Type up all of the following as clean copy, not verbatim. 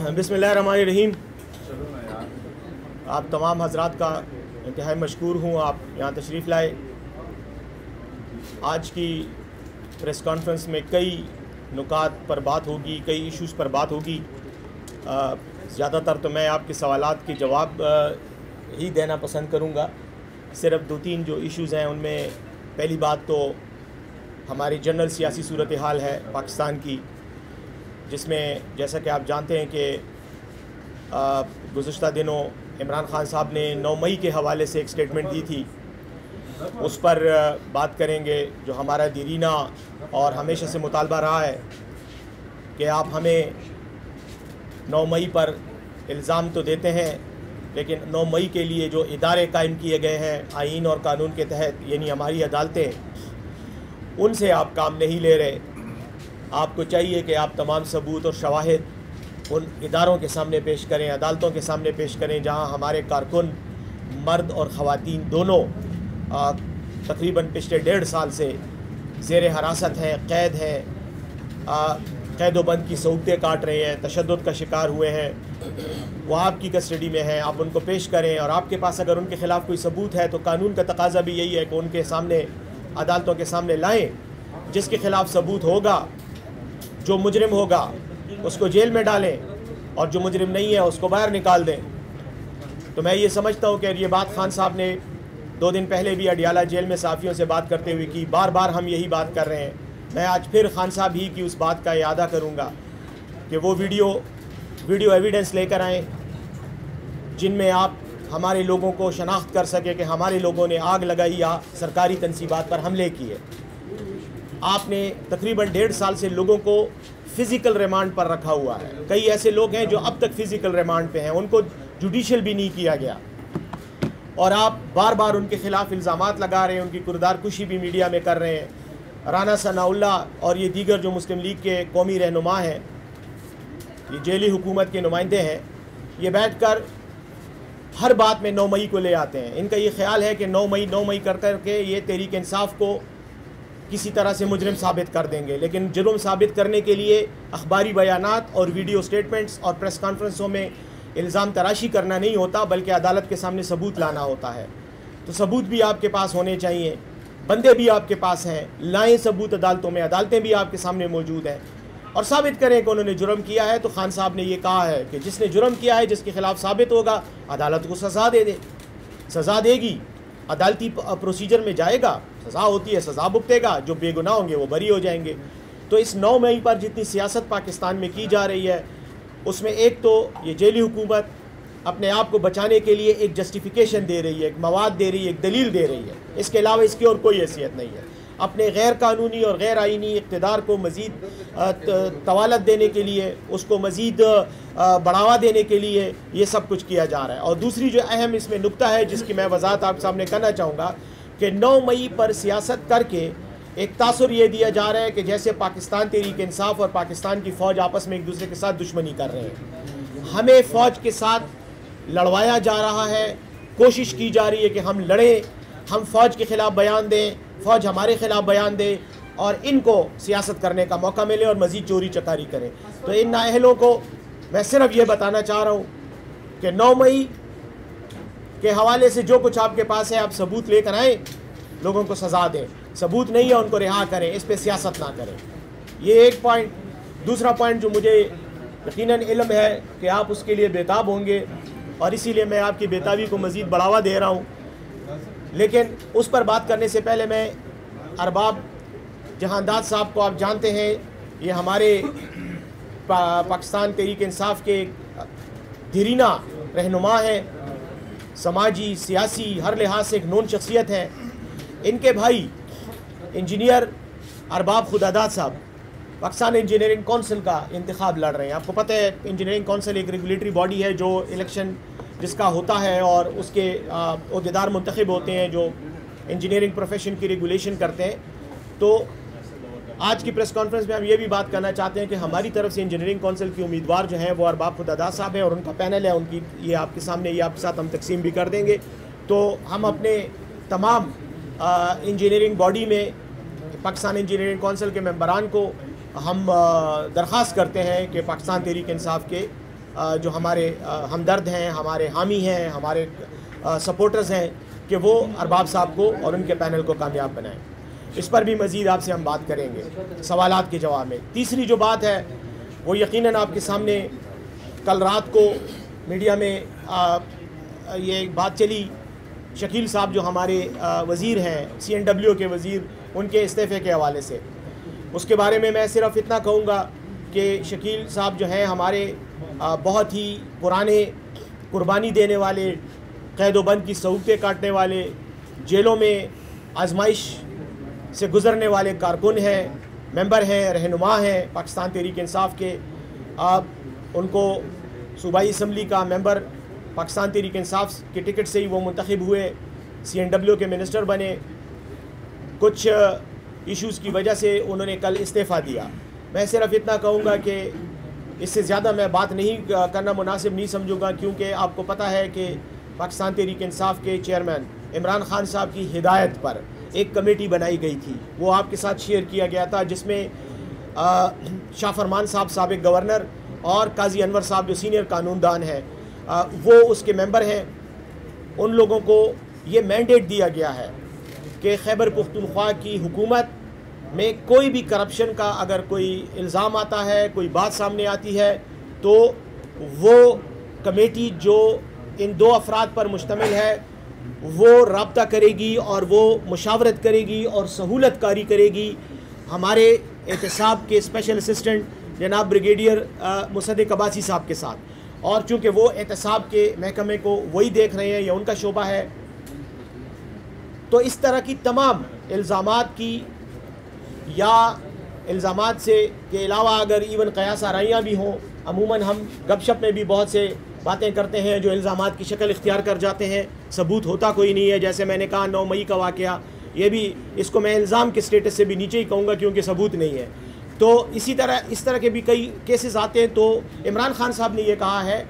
बिस्मिल्लाहिर्रहमानिर्रहीम। आप तमाम हजरात का इंतहाई मशकूर हूँ, आप यहाँ तशरीफ़ लाए। आज की प्रेस कॉन्फ्रेंस में कई नुकात पर बात होगी, कई इश्यूज़ पर बात होगी। ज़्यादातर तो मैं आपके सवालात के जवाब ही देना पसंद करूँगा। सिर्फ दो तीन जो इश्यूज़ हैं उनमें पहली बात तो हमारी जनरल सियासी सूरत हाल है पाकिस्तान की, जिसमें जैसा कि आप जानते हैं कि गुज़श्ता दिनों इमरान खान साहब ने 9 मई के हवाले से एक स्टेटमेंट दी थी। उस पर बात करेंगे। जो हमारा दीरीना और हमेशा से मुतालबा रहा है कि आप हमें 9 मई पर इल्ज़ाम तो देते हैं, लेकिन 9 मई के लिए जो इदारे कायम किए गए हैं आईन और कानून के तहत, यानी हमारी अदालतें, उनसे आप काम नहीं ले रहे। आपको चाहिए कि आप तमाम सबूत और शवाहिद उन इदारों के सामने पेश करें, अदालतों के सामने पेश करें, जहां हमारे कारकुन मर्द और ख़वातीन दोनों तकरीबन पिछले 1.5 साल से ज़ेर हरासत हैं, कैद हैं, कैदोबंद की सहूलतें काट रहे हैं, तशद्दुद का शिकार हुए हैं। वो आपकी कस्टडी में हैं, आप उनको पेश करें। और आपके पास अगर उनके ख़िलाफ़ कोई सबूत है तो कानून का तकाजा भी यही है कि उनके सामने, अदालतों के सामने लाएँ। जिसके ख़िलाफ़ सबूत होगा, जो मुजरिम होगा उसको जेल में डालें, और जो मुजरिम नहीं है उसको बाहर निकाल दें। तो मैं ये समझता हूँ कि ये बात खान साहब ने 2 दिन पहले भी अडियाला जेल में साफ़ियों से बात करते हुए की। बार बार हम यही बात कर रहे हैं। मैं आज फिर खान साहब ही की उस बात का यादा करूँगा कि वो वीडियो एविडेंस लेकर आएँ, जिनमें आप हमारे लोगों को शनाख्त कर सके कि हमारे लोगों ने आग लगाई या सरकारी तनसीबात पर हमले किए। आपने तकरीबन 1.5 साल से लोगों को फ़िज़िकल रिमांड पर रखा हुआ है। कई ऐसे लोग हैं जो अब तक फ़िज़िकल रिमांड पे हैं, उनको जुडिशल भी नहीं किया गया, और आप बार बार उनके ख़िलाफ़ इल्ज़ामात लगा रहे हैं, उनकी किरदार कुशी भी मीडिया में कर रहे हैं। राना सनाउल्लाह और ये दीगर जो मुस्लिम लीग के कौमी रहनुमा हैं, ये जेली हुकूमत के नुमाइंदे हैं, ये बैठ कर हर बात में 9 मई को ले आते हैं। इनका ये ख्याल है कि 9 मई कर कर के ये तहरीक इंसाफ को किसी तरह से मुजरिम साबित कर देंगे। लेकिन जुर्म साबित करने के लिए अखबारी बयानात और वीडियो स्टेटमेंट्स और प्रेस कॉन्फ्रेंसों में इल्ज़ाम तराशी करना नहीं होता, बल्कि अदालत के सामने सबूत लाना होता है। तो सबूत भी आपके पास होने चाहिए, बंदे भी आपके पास हैं, लाएँ सबूत अदालतों में, अदालतें भी आपके सामने मौजूद हैं, और साबित करें कि उन्होंने जुर्म किया है। तो खान साहब ने ये कहा है कि जिसने जुर्म किया है, जिसके ख़िलाफ़ साबित होगा, अदालत को सज़ा दे दे, सज़ा देगी, अदालती प्रोसीजर में जाएगा, सज़ा होती है, सज़ा भुगतेगा, जो बेगुनाह होंगे वो बरी हो जाएंगे। तो इस 9 मई पर जितनी सियासत पाकिस्तान में की जा रही है, उसमें एक तो ये जेली हुकूमत अपने आप को बचाने के लिए एक जस्टिफिकेशन दे रही है, एक मवाद दे रही है, एक दलील दे रही है। इसके अलावा इसकी और कोई हैसियत नहीं है। अपने गैर कानूनी और गैर आइनी इक़्तिदार को मज़ीद तवालत देने के लिए, उसको मज़ीद बढ़ावा देने के लिए ये सब कुछ किया जा रहा है। और दूसरी जो अहम इसमें नुक्ता है, जिसकी मैं वज़ाहत आप सामने करना चाहूँगा, कि 9 मई पर सियासत करके एक तासुर ये दिया जा रहा है कि जैसे पाकिस्तान तहरीक इंसाफ और पाकिस्तान की फ़ौज आपस में एक दूसरे के साथ दुश्मनी कर रहे हैं। हमें फ़ौज के साथ लड़वाया जा रहा है, कोशिश की जा रही है कि हम लड़ें, हम फ़ौज के ख़िलाफ़ बयान दें, फ़ौज हमारे ख़िलाफ़ बयान दे, और इनको सियासत करने का मौका मिले और मज़ीद चोरी चकारी करें। तो इन नाअहलों को मैं सिर्फ ये बताना चाह रहा हूँ कि 9 मई के हवाले से जो कुछ आपके पास है, आप सबूत लेकर आएँ, लोगों को सज़ा दें। सबूत नहीं है उनको रिहा करें, इस पर सियासत ना करें। ये एक पॉइंट। दूसरा पॉइंट जो मुझे यकीनन इल्म है कि आप उसके लिए बेताब होंगे, और इसीलिए मैं आपकी बेताबी को मज़ीद बढ़ावा दे रहा हूँ, लेकिन उस पर बात करने से पहले मैं अरबाब जहांदाद साहब को, आप जानते हैं, ये हमारे पाकिस्तान तहरीक इंसाफ के दीरीना रहनुमा हैं, समाजी सियासी हर लिहाज से एक नोन शख्सियत हैं। इनके भाई इंजीनियर अरबाब खुदादाद साहब पाकिस्तान इंजीनियरिंग कौंसिल का इंतखाब लड़ रहे हैं। आपको पता है इंजीनियरिंग कौंसिल एक रेगुलेटरी बॉडी है जो इलेक्शन जिसका होता है, और उसके अहदेदार मुंतखब होते हैं जो इंजीनियरिंग प्रोफेशन की रेगुलेशन करते हैं। तो आज की प्रेस कॉन्फ्रेंस में हम ये भी बात करना चाहते हैं कि हमारी तरफ से इंजीनियरिंग कौंसिल की उम्मीदवार जो हैं वो अरबाब खुदादाद साहब हैं, और उनका पैनल है, उनकी ये आपके सामने, ये आपके साथ हम तकसीम भी कर देंगे। तो हम अपने तमाम इंजीनियरिंग बॉडी में, पाकिस्तान इंजीनियरिंग कौंसिल के मेंबरान को हम दरख्वास्त करते हैं कि पाकिस्तान तहरीक इंसाफ के جو ہمارے ہمدرد ہیں، ہمارے حامی ہیں، ہمارے سپورٹرز ہیں کہ وہ ارباب صاحب کو اور ان کے پینل کو کامیاب بنائیں۔ اس پر بھی مزید آپ سے ہم بات کریں گے سوالات کے جواب میں۔ تیسری جو بات ہے وہ یقیناً آپ کے سامنے کل رات کو میڈیا میں یہ بات چلی، شکیل صاحب جو ہمارے وزیر ہیں، CNW کے وزیر، ان کے استعفے کے حوالے سے۔ اس کے بارے میں صرف اتنا کہوں گا کہ شکیل صاحب جو ہیں ہمارے بہت ہی پرانے، قربانی دینے والے، قید و بند کی سہولتیں کاٹنے والے، جیلوں میں آزمائش سے گزرنے والے کارکن ہیں، ممبر ہیں، رہنما ہیں پاکستان تحریک انصاف کے۔ آپ ان کو صوبائی اسمبلی کا ممبر پاکستان تحریک انصاف کے ٹکٹ سے ہی وہ منتخب ہوئے، CNW کے منسٹر بنے۔ کچھ ایشوز کی وجہ سے انہوں نے کل استعفیٰ دیا۔ میں صرف اتنا کہوں گا کہ اس سے زیادہ میں بات نہیں کرنا مناسب نہیں سمجھوں گا، کیونکہ آپ کو پتہ ہے کہ پاکستان تحریک انصاف کے چیئرمین عمران خان صاحب کی ہدایت پر ایک کمیٹی بنائی گئی تھی، وہ آپ کے ساتھ شیئر کیا گیا تھا، جس میں شاہ فرمان صاحب سابق گورنر اور قاضی انور صاحب جو سینئر قانون دان ہیں وہ اس کے ممبر ہیں۔ ان لوگوں کو یہ مینڈیٹ دیا گیا ہے کہ خیبر پختونخوا کی حکومت میں کوئی بھی کرپشن کا اگر کوئی الزام آتا ہے، کوئی بات سامنے آتی ہے، تو وہ کمیٹی جو ان دو افراد پر مشتمل ہے وہ رابطہ کرے گی اور وہ مشاورت کرے گی اور سہولت کاری کرے گی ہمارے احتساب کے اسپیشل اسسٹنٹ جناب بریگیڈیئر مصدق عباسی صاحب کے ساتھ۔ اور چونکہ وہ احتساب کے محکمے کو وہی دیکھ رہے ہیں یا ان کا شعبہ ہے، تو اس طرح کی تمام الزامات کی یا الزامات سے کے علاوہ اگر ایون قیاس آرائیاں بھی ہوں، عموماً ہم گپ شپ میں بھی بہت سے باتیں کرتے ہیں جو الزامات کی شکل اختیار کر جاتے ہیں، ثبوت ہوتا کوئی نہیں ہے۔ جیسے میں نے کہا 9 مئی کا واقعہ، یہ بھی اس کو میں الزام کے سٹیٹس سے بھی نیچے ہی کہوں گا کیونکہ ثبوت نہیں ہے۔ تو اسی طرح اس طرح کے بھی کئی کیسز آتے ہیں، تو عمران خان صاحب نے یہ کہا ہے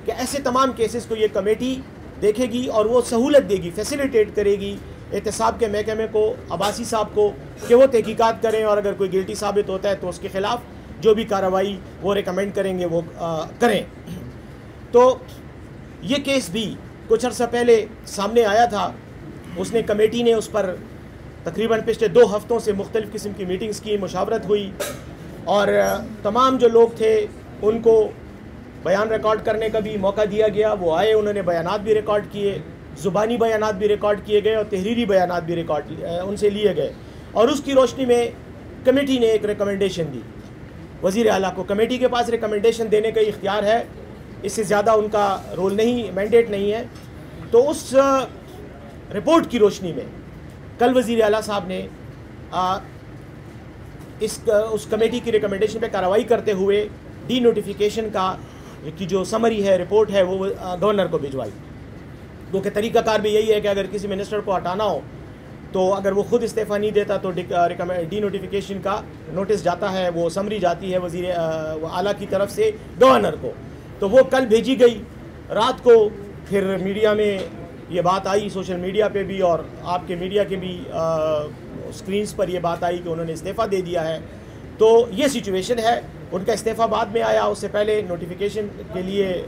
کہ ایسے تمام کیسز کو یہ کمیٹی دیکھے گی اور وہ سہولت دے گی، فیسیلیٹیٹ کرے گی احتساب کے محکمے کو، عباسی صاحب کو، کہ وہ تحقیقات کریں اور اگر کوئی گلٹی ثابت ہوتا ہے تو اس کے خلاف جو بھی کارروائی وہ ریکمینڈ کریں گے وہ کریں۔ تو یہ کیس بھی کچھ عرصہ پہلے سامنے آیا تھا، اس نے کمیٹی نے اس پر تقریباً پچھلے 2 ہفتوں سے مختلف قسم کی میٹنگز کی، مشاورت ہوئی، اور تمام جو لوگ تھے ان کو بیان ریکارڈ کرنے کا بھی موقع دیا گیا۔ وہ آئے، انہوں نے بیانات بھی ریکارڈ کیے، زبانی بیانات بھی ریکارڈ کیے گئے اور تحریری بیانات بھی ریکارڈ ان سے لیے گئے، اور اس کی روشنی میں کمیٹی نے ایک ریکمنڈیشن دی وزیر اعلیٰ کو۔ کمیٹی کے پاس ریکمنڈیشن دینے کا اختیار ہے، اس سے زیادہ ان کا رول نہیں، مینڈیٹ نہیں ہے۔ تو اس رپورٹ کی روشنی میں کل وزیر اعلیٰ صاحب نے اس کمیٹی کی ریکمنڈیشن پہ کارروائی کرتے ہوئے ڈی نوٹیفیکیشن کی جو سمری ہے، رپورٹ ہے، وہ گورنر کو بھجوائی۔ کیونکہ طریقہ کار بھی یہی ہے کہ اگر کسی منسٹر کو ہٹانا ہو تو اگر وہ خود استعفیٰ نہیں دیتا تو ڈی نوٹیفیکیشن کا نوٹس جاتا ہے، وہ سمری جاتی ہے وزیر اعلیٰ کی طرف سے گورنر کو۔ تو وہ کل بھیجی گئی رات کو، پھر میڈیا میں یہ بات آئی، سوشل میڈیا پہ بھی اور آپ کے میڈیا کے بھی سکرینز پر یہ بات آئی کہ انہوں نے استعفیٰ دے دیا ہے۔ تو یہ سچویشن ہے، ان کا استعفیٰ بعد میں آیا، اس سے پہلے نوٹیفیکیشن کے لیے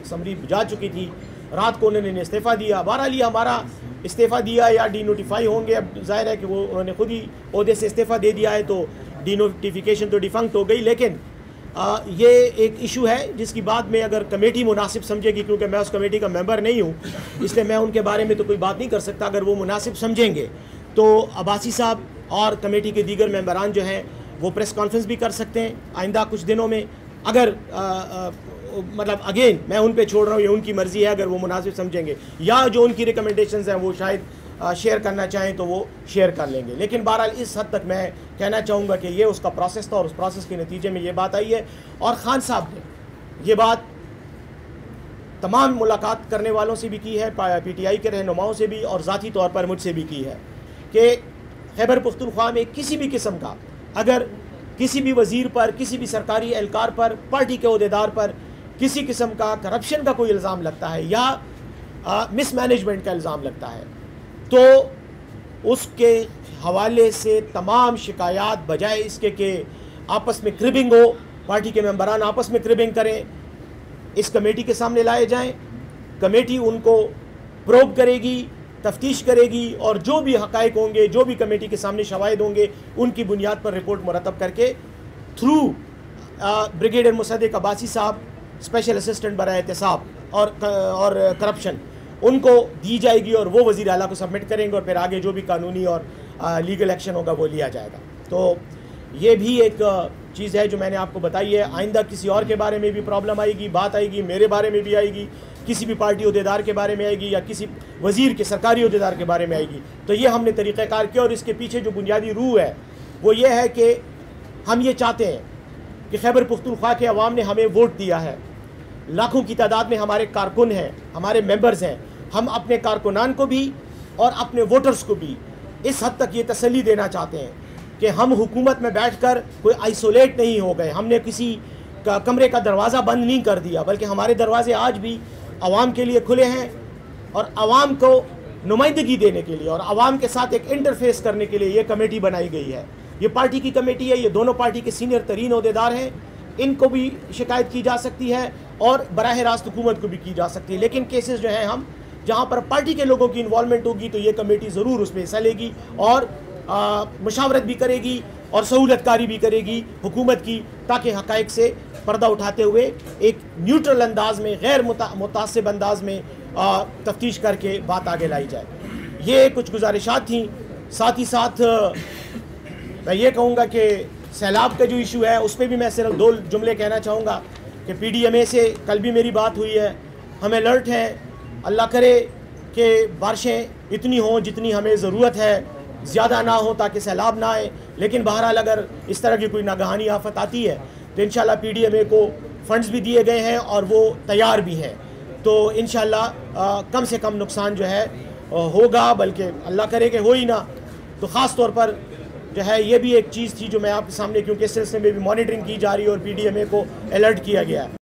سمری جا چکی تھی، رات کو انہوں نے استعفیٰ دیا۔ بہرحال یہ ہمارا استعفیٰ دیا یا ڈی نوٹیفائی ہوں گے، اب ظاہر ہے کہ وہ انہوں نے خود ہی عہدے سے استعفیٰ دے دیا ہے، تو ڈی نوٹیفیکیشن تو ڈیفنکٹ ہو گئی۔ لیکن یہ ایک ایشو ہے جس کی بعد میں اگر کمیٹی مناسب سمجھے گی، کیونکہ میں اس کمیٹی کا ممبر نہیں ہوں اس لیے میں ان کے بارے میں تو کوئی بات نہیں کر سکتا، اگر وہ مناسب سمجھیں گے تو عباسی صاحب اور کمیٹی کے دیگر ممبران جو ہیں وہ پریس کانفرنس بھی کر سکتے ہیں آئندہ کچھ دنوں میں، اگر مطلب اگین میں ان پہ چھوڑ رہا ہوں، یہ ان کی مرضی ہے، اگر وہ مناسب سمجھیں گے یا جو ان کی ریکمنڈیشنز ہیں وہ شاید شیئر کرنا چاہیں تو وہ شیئر کر لیں گے۔ لیکن بہرحال اس حد تک میں کہنا چاہوں گا کہ یہ اس کا پروسیس تھا اور اس پروسیس کے نتیجے میں یہ بات آئی ہے۔ اور خان صاحب نے یہ بات تمام ملاقات کرنے والوں سے بھی کی ہے، پی ٹی آئی کے رہنماؤں سے بھی اور ذاتی طور پر مجھ سے بھی کی ہے کہ خیبر پختونخوا میں کسی بھی قسم کا اگر کسی بھی وزیر پر، کسی بھی سرکاری اہلکار پر، پارٹی کے عہدیدار پر کسی قسم کا کرپشن کا کوئی الزام لگتا ہے یا مس مینجمنٹ کا الزام لگتا ہے تو اس کے حوالے سے تمام شکایات بجائے اس کے کہ آپس میں کربنگ ہو، پارٹی کے ممبران آپس میں کربنگ کریں، इस कमेटी के सामने लाए जाएं। कमेटी उनको प्रोब करेगी, तफ्तीश करेगी और जो भी हक़ाइक़ होंगे, जो भी कमेटी के सामने शवाहिद होंगे, उनकी बुनियाद पर रिपोर्ट मुरतब करके थ्रू ब्रिगेडियर मुसद्दिक़ अब्बासी साहब, स्पेशल असिस्टेंट बराए एहतिसाब और करप्शन, उनको दी जाएगी और वो वज़ीर आला को सबमिट करेंगे और फिर आगे जो भी कानूनी और लीगल एक्शन होगा वो लिया जाएगा। तो ये भी एक चीज़ है जो मैंने आपको बताई है। आइंदा किसी और के बारे में भी प्रॉब्लम आएगी, बात आएगी, मेरे बारे में भी आएगी, किसी भी पार्टी अहदेदार के बारे में आएगी या किसी वज़ीर के सरकारी अहदेदार के बारे में आएगी, तो ये हमने तरीक़ाकार किया। और इसके पीछे जो बुनियादी रूह है वो ये है कि हम ये चाहते हैं कि खैबर पुख्तूनख्वा के अवाम ने हमें वोट दिया है, लाखों की तादाद में हमारे कारकुन हैं, हमारे मेंबर्स हैं। हम अपने कारकुनान को भी और अपने वोटर्स को भी इस हद तक ये तसल्ली देना चाहते हैं कि हम हुकूमत में बैठकर कोई आइसोलेट नहीं हो गए, हमने किसी कमरे का दरवाज़ा बंद नहीं कर दिया, बल्कि हमारे दरवाजे आज भी आवाम के लिए खुले हैं और आवाम को नुमाइंदगी देने के लिए और आवाम के साथ एक इंटरफेस करने के लिए ये कमेटी बनाई गई है। ये पार्टी की कमेटी है, ये दोनों पार्टी के सीनियर तरीन अहदेदार हैं, इनको भी शिकायत की जा सकती है और बराह रास्त हुकूमत को भी की जा सकती है। लेकिन केसेस जो हैं हम जहाँ पर पार्टी के लोगों की इन्वॉल्वमेंट होगी तो ये कमेटी ज़रूर उसमें हिस्सा लेगी और मशावरत भी करेगी और सहूलतकारी भी करेगी हुकूमत की, ताकि हक़ाइक़ से पर्दा उठाते हुए एक न्यूट्रल अंदाज में, गैर मुतासिब अंदाज में तफ्तीश करके बात आगे लाई जाए। ये कुछ गुजारिशात थी। साथ ही साथ मैं ये कहूँगा कि सैलाब का जो इशू है उस पर भी मैं सिर्फ 2 जुमले कहना चाहूँगा कि PDMA से कल भी मेरी बात हुई है, हम अलर्ट हैं। अल्लाह करे कि बारिशें इतनी हों जितनी हमें ज़रूरत है, ज़्यादा ना हो ताकि सैलाब ना आए। लेकिन बहरहाल अगर इस तरह की कोई नागहानी आफत आती है तो इंशाल्लाह PDMA को फ़ंड्स भी दिए गए हैं और वो तैयार भी है। तो इंशाल्लाह कम से कम नुकसान जो है होगा, बल्कि अल्लाह करे कि हो ही ना। तो ख़ास तौर पर जो है ये भी एक चीज़ थी जो मैं आपके सामने, क्योंकि इस सिलसिले में भी मॉनिटरिंग की जा रही है और PDMA को अलर्ट किया गया है।